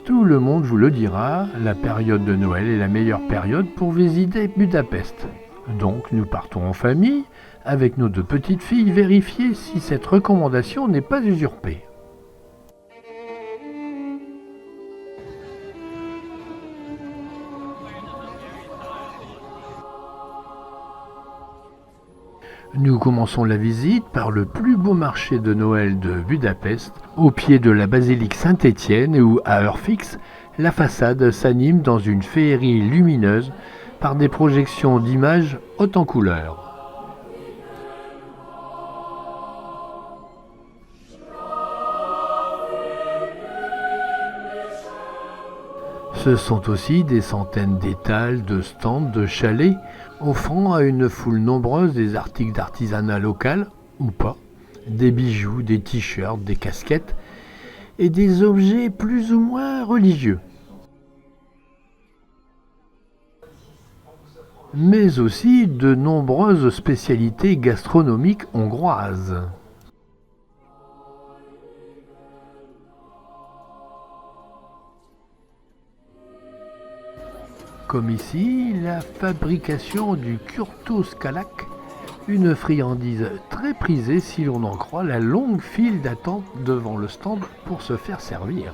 Tout le monde vous le dira, la période de Noël est la meilleure période pour visiter Budapest. Donc nous partons en famille, avec nos 2 petites filles, vérifier si cette recommandation n'est pas usurpée. Nous commençons la visite par le plus beau marché de Noël de Budapest, au pied de la basilique Saint-Étienne où, à heure fixe, la façade s'anime dans une féerie lumineuse par des projections d'images hautes en couleurs. Ce sont aussi des centaines d'étals, de stands, de chalets, offrant à une foule nombreuse des articles d'artisanat local, ou pas, des bijoux, des t-shirts, des casquettes, et des objets plus ou moins religieux. Mais aussi de nombreuses spécialités gastronomiques hongroises. Comme ici, la fabrication du kurtus kalak, une friandise très prisée si l'on en croit la longue file d'attente devant le stand pour se faire servir.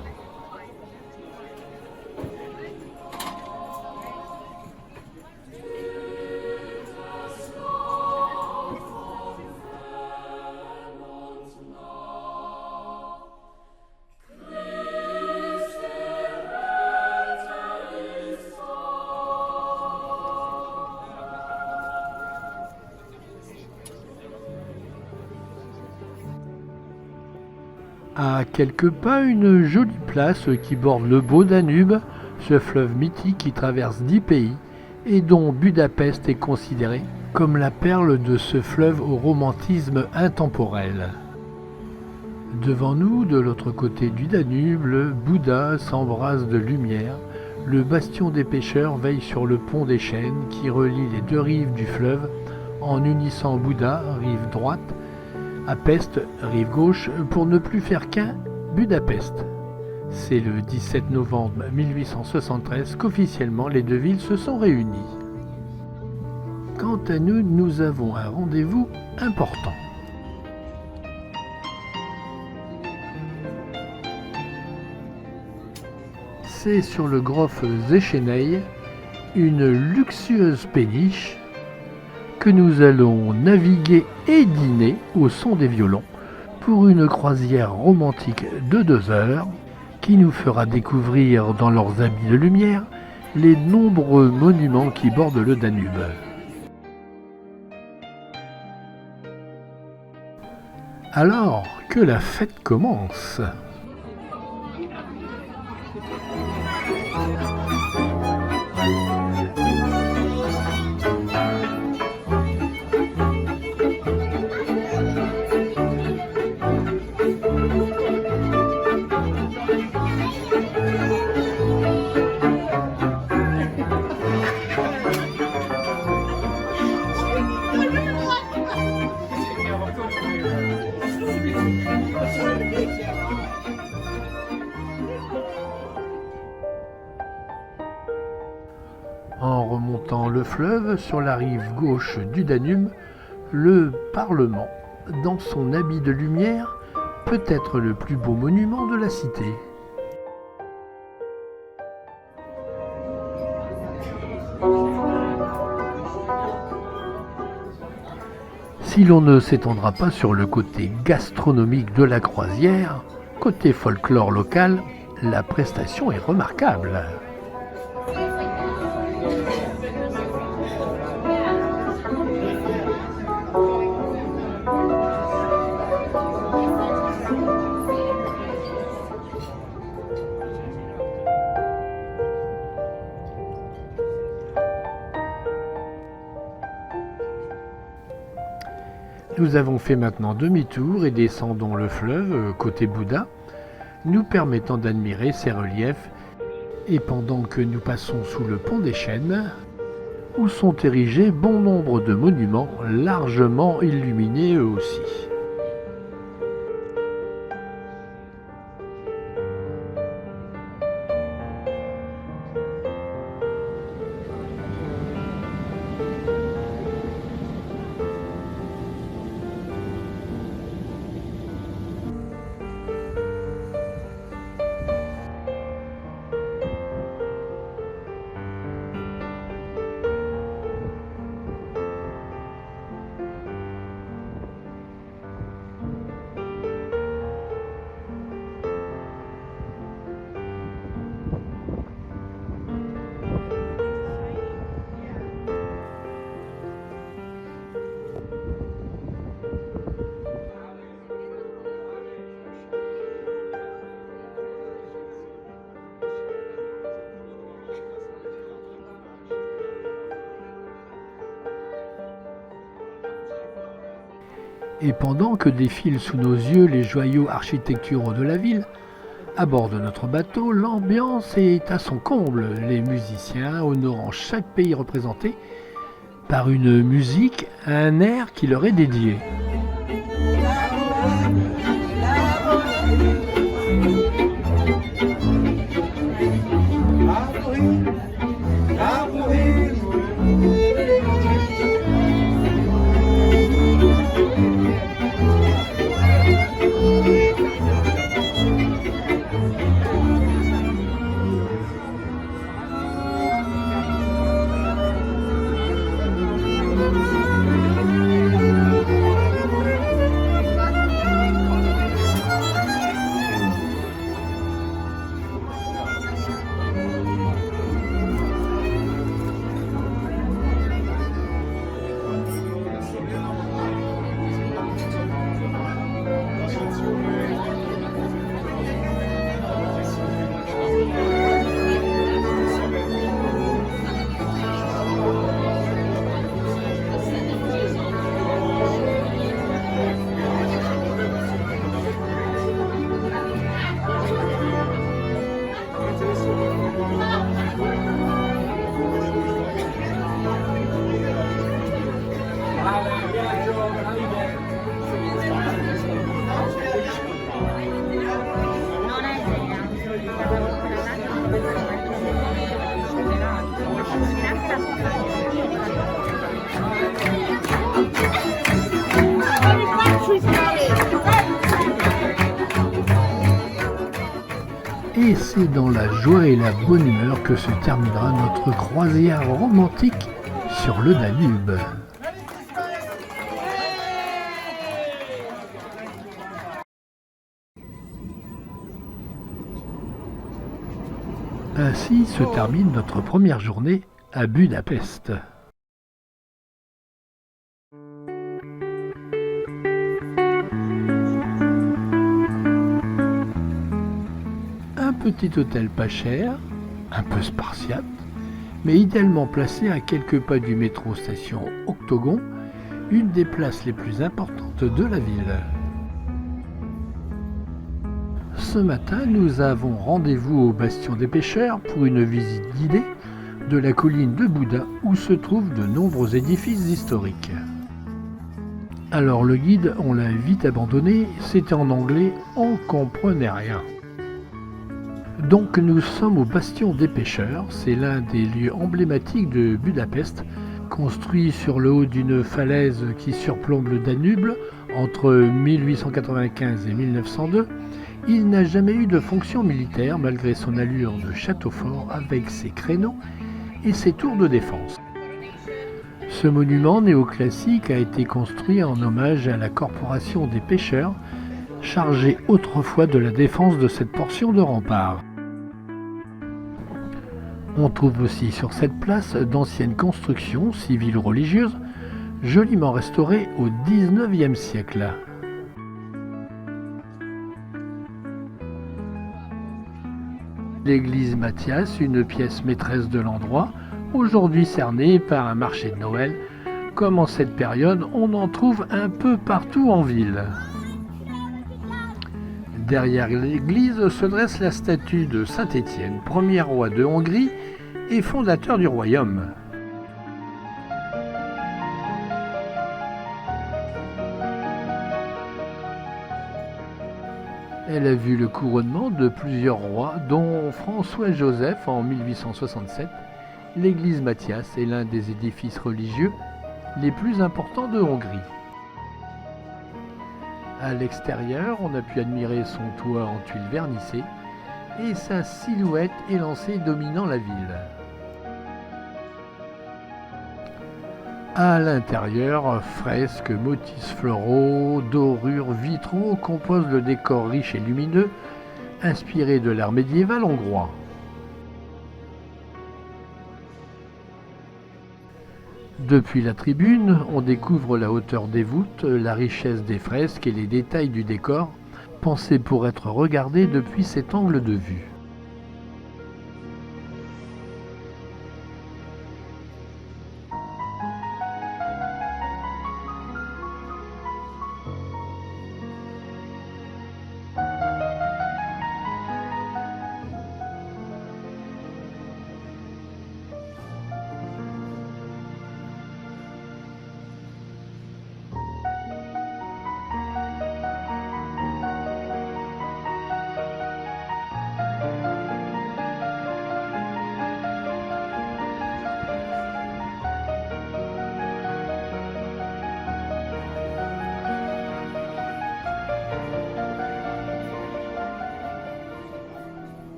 À quelques pas, une jolie place qui borde le beau Danube, ce fleuve mythique qui traverse 10 pays et dont Budapest est considérée comme la perle de ce fleuve au romantisme intemporel. Devant nous, de l'autre côté du Danube, le Bouddha s'embrase de lumière. Le bastion des pêcheurs veille sur le pont des Chênes qui relie les 2 rives du fleuve en unissant Bouddha, rive droite, à Pest, rive gauche, pour ne plus faire qu'un Budapest. C'est le 17 novembre 1873 qu'officiellement les 2 villes se sont réunies. Quant à nous, nous avons un rendez-vous important. C'est sur le Grof Zechenei, une luxueuse péniche, que nous allons naviguer et dîner au son des violons pour une croisière romantique de 2 heures qui nous fera découvrir dans leurs habits de lumière les nombreux monuments qui bordent le Danube. Alors que la fête commence. En remontant le fleuve sur la rive gauche du Danube, le Parlement, dans son habit de lumière, peut être le plus beau monument de la cité. Si l'on ne s'étendra pas sur le côté gastronomique de la croisière, côté folklore local, la prestation est remarquable. Nous avons fait maintenant demi-tour et descendons le fleuve côté Bouddha, nous permettant d'admirer ses reliefs, et pendant que nous passons sous le pont des Chênes, où sont érigés bon nombre de monuments largement illuminés eux aussi. Et pendant que défilent sous nos yeux les joyaux architecturaux de la ville, à bord de notre bateau, l'ambiance est à son comble, les musiciens honorant chaque pays représenté par une musique, un air qui leur est dédié. Et c'est dans la joie et la bonne humeur que se terminera notre croisière romantique sur le Danube. Ainsi se termine notre première journée à Budapest. Un petit hôtel pas cher, un peu spartiate, mais idéalement placé à quelques pas du métro station Octogon, une des places les plus importantes de la ville. Ce matin, nous avons rendez-vous au Bastion des Pêcheurs pour une visite guidée de la colline de Bouda où se trouvent de nombreux édifices historiques. Alors le guide, on l'a vite abandonné, c'était en anglais, on comprenait rien. Donc nous sommes au Bastion des Pêcheurs, c'est l'un des lieux emblématiques de Budapest, construit sur le haut d'une falaise qui surplombe le Danube entre 1895 et 1902. Il n'a jamais eu de fonction militaire malgré son allure de château fort avec ses créneaux et ses tours de défense. Ce monument néoclassique a été construit en hommage à la corporation des pêcheurs, chargée autrefois de la défense de cette portion de rempart. On trouve aussi sur cette place d'anciennes constructions civiles ou religieuses, joliment restaurées au XIXe siècle. L'église Mathias, une pièce maîtresse de l'endroit, aujourd'hui cernée par un marché de Noël. Comme en cette période, on en trouve un peu partout en ville. Derrière l'église se dresse la statue de Saint Étienne, premier roi de Hongrie et fondateur du royaume. Elle a vu le couronnement de plusieurs rois, dont François-Joseph en 1867. L'église Mathias est l'un des édifices religieux les plus importants de Hongrie. À l'extérieur, on a pu admirer son toit en tuiles vernissées et sa silhouette élancée dominant la ville. À l'intérieur, fresques, motifs floraux, dorures, vitraux composent le décor riche et lumineux, inspiré de l'art médiéval hongrois. Depuis la tribune, on découvre la hauteur des voûtes, la richesse des fresques et les détails du décor, pensés pour être regardés depuis cet angle de vue.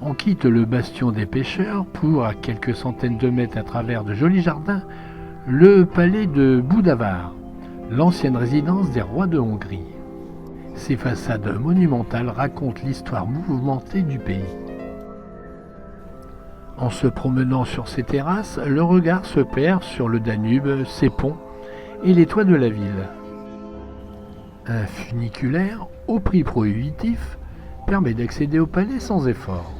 On quitte le bastion des pêcheurs pour, à quelques centaines de mètres à travers de jolis jardins, le palais de Budavar, l'ancienne résidence des rois de Hongrie. Ces façades monumentales racontent l'histoire mouvementée du pays. En se promenant sur ces terrasses, le regard se perd sur le Danube, ses ponts et les toits de la ville. Un funiculaire, au prix prohibitif, permet d'accéder au palais sans effort.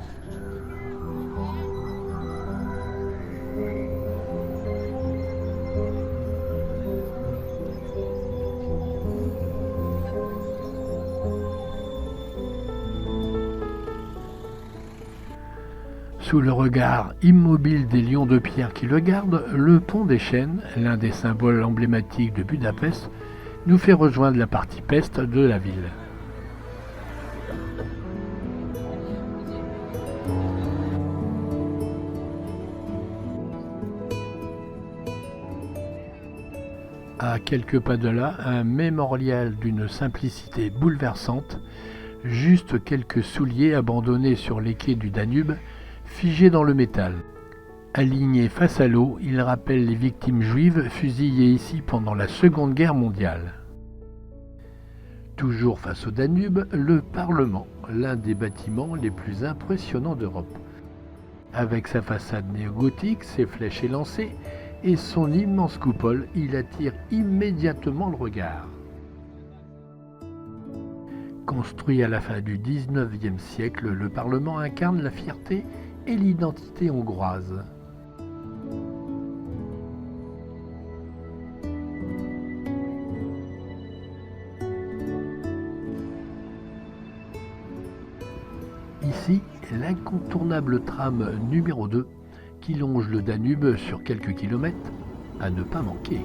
Sous le regard immobile des lions de pierre qui le gardent, le pont des Chênes, l'un des symboles emblématiques de Budapest, nous fait rejoindre la partie peste de la ville. À quelques pas de là, un mémorial d'une simplicité bouleversante, juste quelques souliers abandonnés sur les quais du Danube, figés dans le métal. Alignés face à l'eau, ils rappellent les victimes juives fusillées ici pendant la Seconde Guerre mondiale. Toujours face au Danube, le Parlement, l'un des bâtiments les plus impressionnants d'Europe. Avec sa façade néo-gothique, ses flèches élancées et son immense coupole, il attire immédiatement le regard. Construit à la fin du XIXe siècle, le Parlement incarne la fierté et l'identité hongroise. Ici, l'incontournable tram numéro 2 qui longe le Danube sur quelques kilomètres, à ne pas manquer.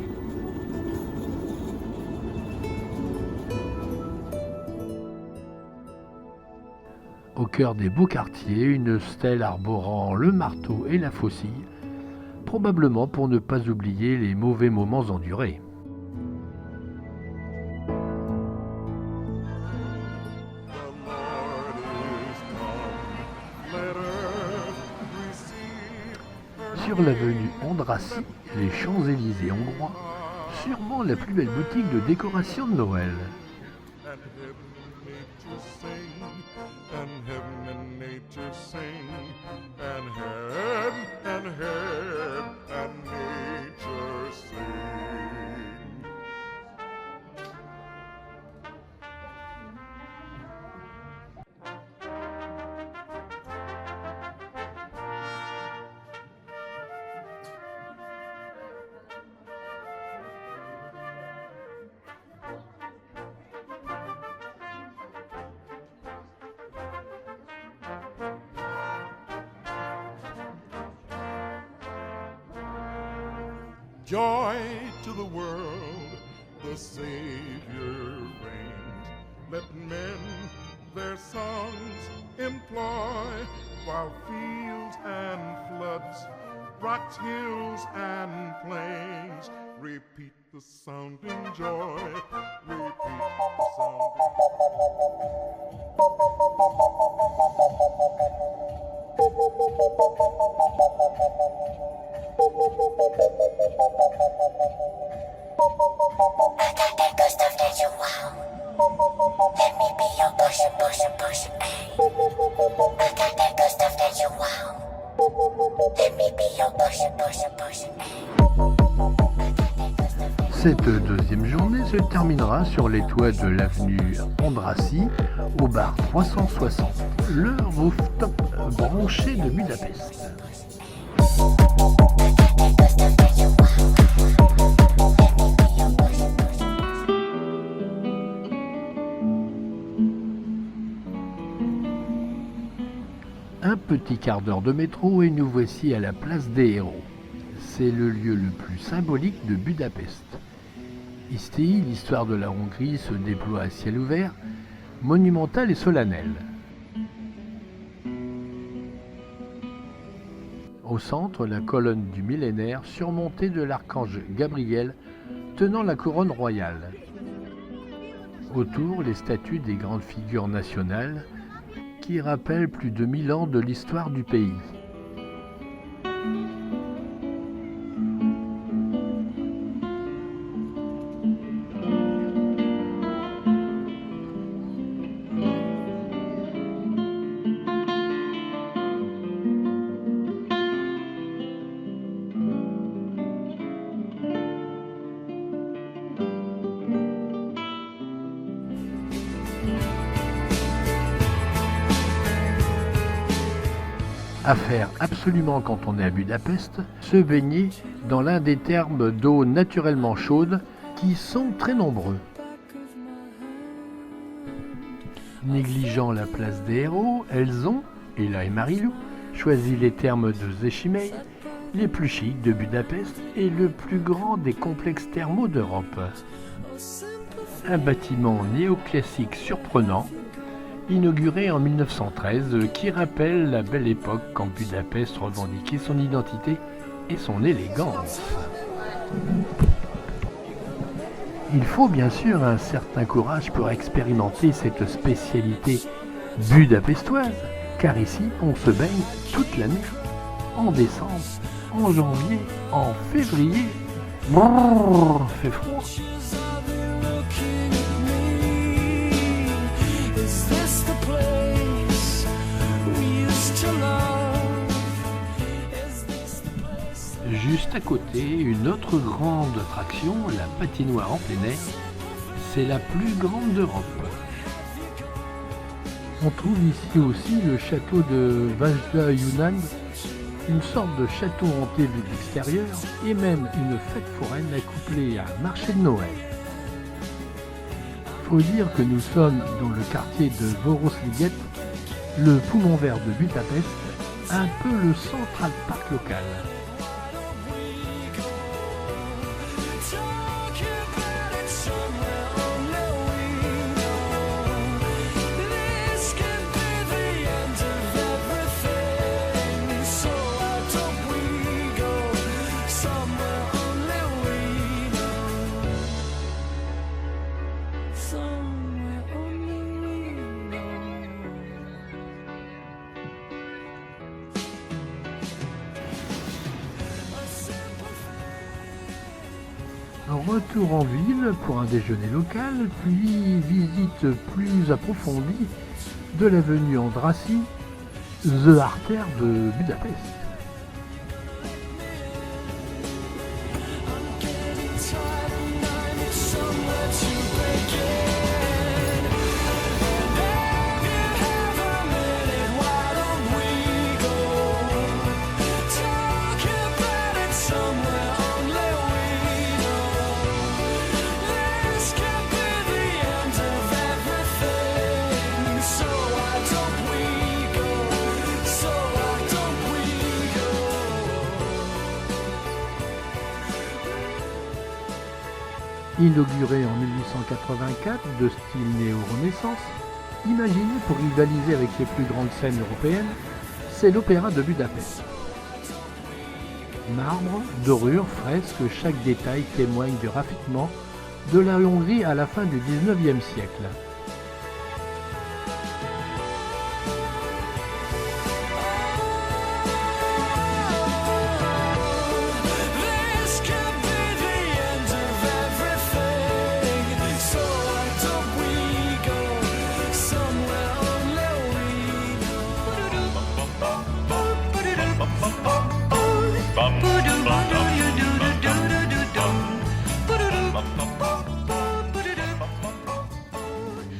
Au cœur des beaux quartiers, une stèle arborant le marteau et la faucille, probablement pour ne pas oublier les mauvais moments endurés. Sur l'avenue Andrassy, les Champs-Élysées hongrois, sûrement la plus belle boutique de décoration de Noël. Joy to the world, the Savior reigns. Let men their songs employ, while fields and floods, rocks, hills and plains, repeat the sounding joy, repeat the sounding. Cette deuxième journée se terminera sur les toits de l'avenue Andrassy au bar 360, le rooftop branché de Budapest. Un petit quart d'heure de métro et nous voici à la place des Héros. C'est le lieu le plus symbolique de Budapest. Ici, l'histoire de la Hongrie se déploie à ciel ouvert, monumentale et solennelle. Au centre, la colonne du millénaire surmontée de l'archange Gabriel tenant la couronne royale. Autour, les statues des grandes figures nationales qui rappelle plus de 1000 ans de l'histoire du pays. À faire absolument quand on est à Budapest, se baigner dans l'un des thermes d'eau naturellement chaude qui sont très nombreux. Négligeant la place des héros, elles ont, Ella et Marilou, choisi les thermes de Zechimei, les plus chics de Budapest et le plus grand des complexes thermaux d'Europe. Un bâtiment néoclassique surprenant, inauguré en 1913, qui rappelle la belle époque quand Budapest revendiquait son identité et son élégance. Il faut bien sûr un certain courage pour expérimenter cette spécialité budapestoise, car ici on se baigne toute l'année, en décembre, en janvier, en février. Brrr, fait froid. Juste à côté, une autre grande attraction, la patinoire en plein air. C'est la plus grande d'Europe. On trouve ici aussi le château de Vajda Yunan, une sorte de château hanté vu de l'extérieur, et même une fête foraine accouplée à un marché de Noël. Faut dire que nous sommes dans le quartier de Vörösliget, le poumon vert de Budapest, un peu le Central Park local. Retour en ville pour un déjeuner local, puis visite plus approfondie de l'avenue Andrássy, the artère de Budapest. Inauguré en 1884 de style néo-renaissance, imaginé pour rivaliser avec les plus grandes scènes européennes, c'est l'Opéra de Budapest. Marbre, dorure, fresques, chaque détail témoigne du raffinement de la Hongrie à la fin du XIXe siècle.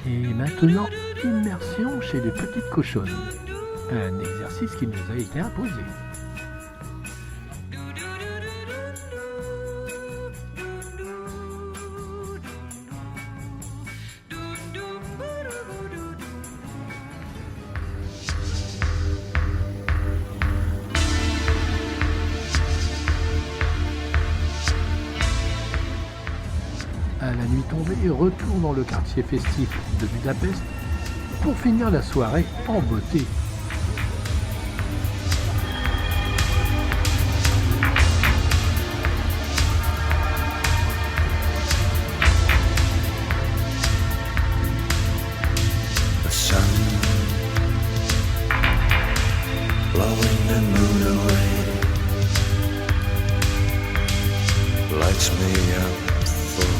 Et maintenant, immersion chez les petites cochonnes. Un exercice qui nous a été imposé. À la nuit tombée, retour dans le quartier festif de Budapest pour finir la soirée en beauté. The sun blowing the mood away, lights me up for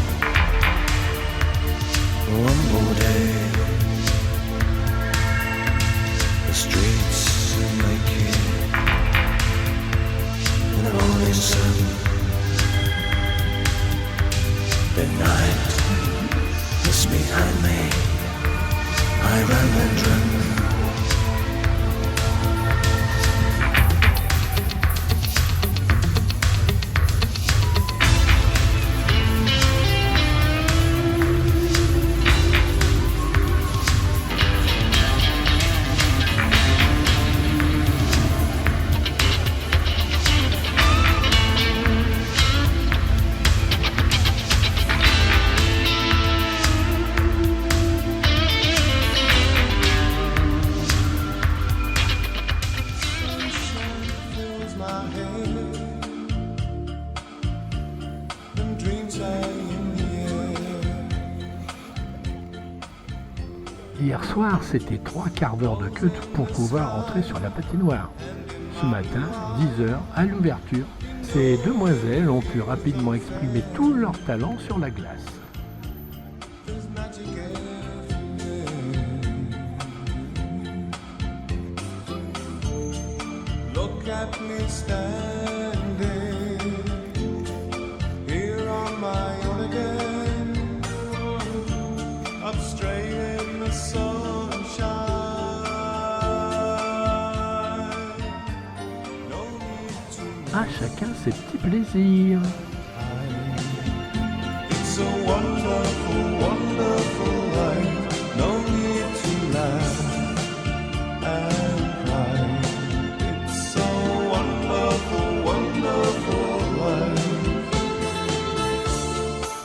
one more day. The streets are naked in the morning sun. The night is behind me. I run and run. Hier soir, c'était 3/4 d'heure de queue pour pouvoir entrer sur la patinoire. Ce matin, 10h, à l'ouverture, ces demoiselles ont pu rapidement exprimer tout leur talent sur la glace. Look at me standing here on my own again, up straight in the sunshine. No need to À chacun ses petits plaisirs. It's a wonderful, wonderful life. No need to laugh and cry. It's a wonderful, wonderful life.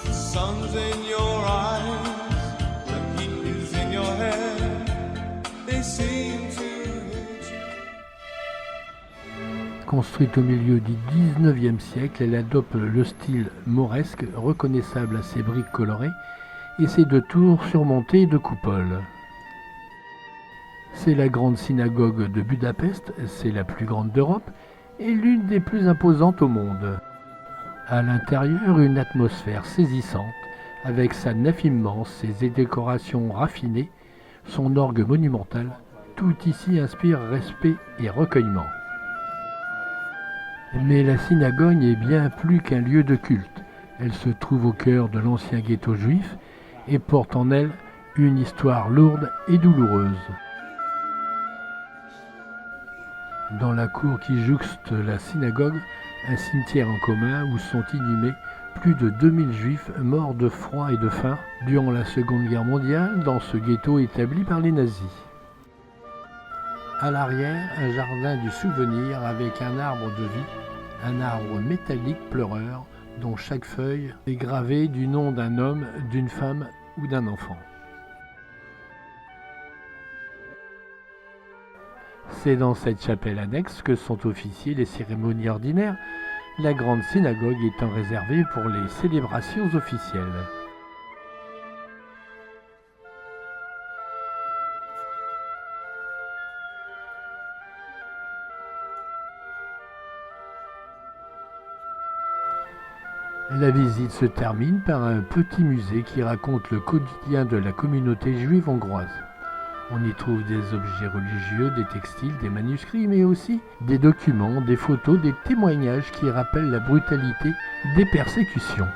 The sun's in your eyes, the heat is in your hair. They seem to hate you. Construite au milieu du 19e siècle, elle adopte le style mauresque, reconnaissable à ses briques colorées et ses 2 tours surmontées de coupoles. C'est la grande synagogue de Budapest, c'est la plus grande d'Europe et l'une des plus imposantes au monde. À l'intérieur, une atmosphère saisissante, avec sa nef immense, ses décorations raffinées, son orgue monumental, tout ici inspire respect et recueillement. Mais la synagogue est bien plus qu'un lieu de culte. Elle se trouve au cœur de l'ancien ghetto juif et porte en elle une histoire lourde et douloureuse. Dans la cour qui jouxte la synagogue, un cimetière en commun où sont inhumés plus de 2000 juifs morts de froid et de faim durant la Seconde Guerre mondiale dans ce ghetto établi par les nazis. À l'arrière, un jardin du souvenir avec un arbre de vie, un arbre métallique pleureur dont chaque feuille est gravée du nom d'un homme, d'une femme ou d'un enfant. C'est dans cette chapelle annexe que sont officiées les cérémonies ordinaires, la grande synagogue étant réservée pour les célébrations officielles. La visite se termine par un petit musée qui raconte le quotidien de la communauté juive hongroise. On y trouve des objets religieux, des textiles, des manuscrits, mais aussi des documents, des photos, des témoignages qui rappellent la brutalité des persécutions.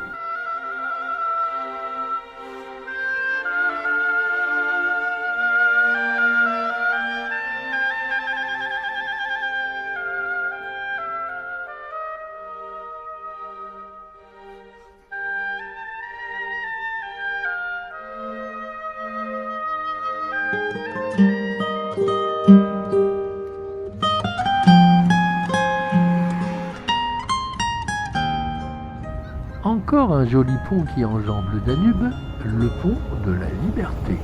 Encore un joli pont qui enjambe le Danube, le pont de la Liberté.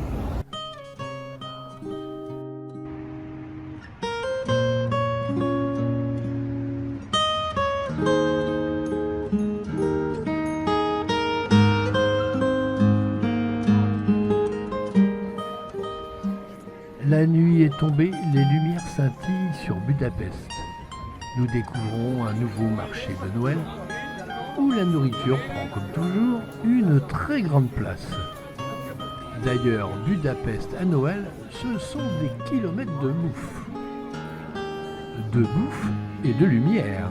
La nuit est tombée, les lumières scintillent sur Budapest. Nous découvrons un nouveau marché de Noël où la nourriture prend comme toujours une très grande place. D'ailleurs, Budapest à Noël, ce sont des kilomètres de bouffe. De bouffe et de lumière.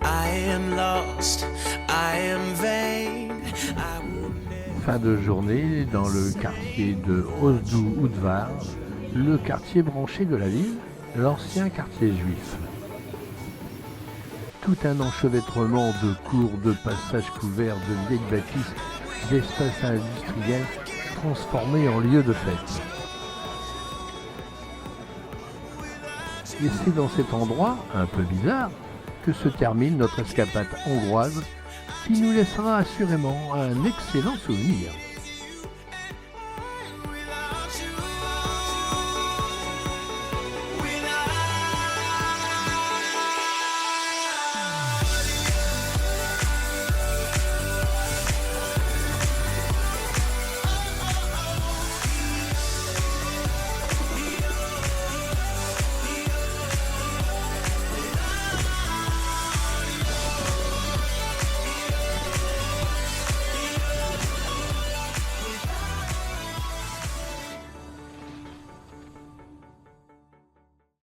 I am lost, I am vain, I will never... Fin de journée dans le quartier de Osdu-Udvar, le quartier branché de la ville, l'ancien quartier juif. Tout un enchevêtrement de cours, de passages couverts, de vieilles bâtisses, d'espaces industriels transformés en lieux de fête. Et c'est dans cet endroit, un peu bizarre, que se termine notre escapade hongroise qui nous laissera assurément un excellent souvenir.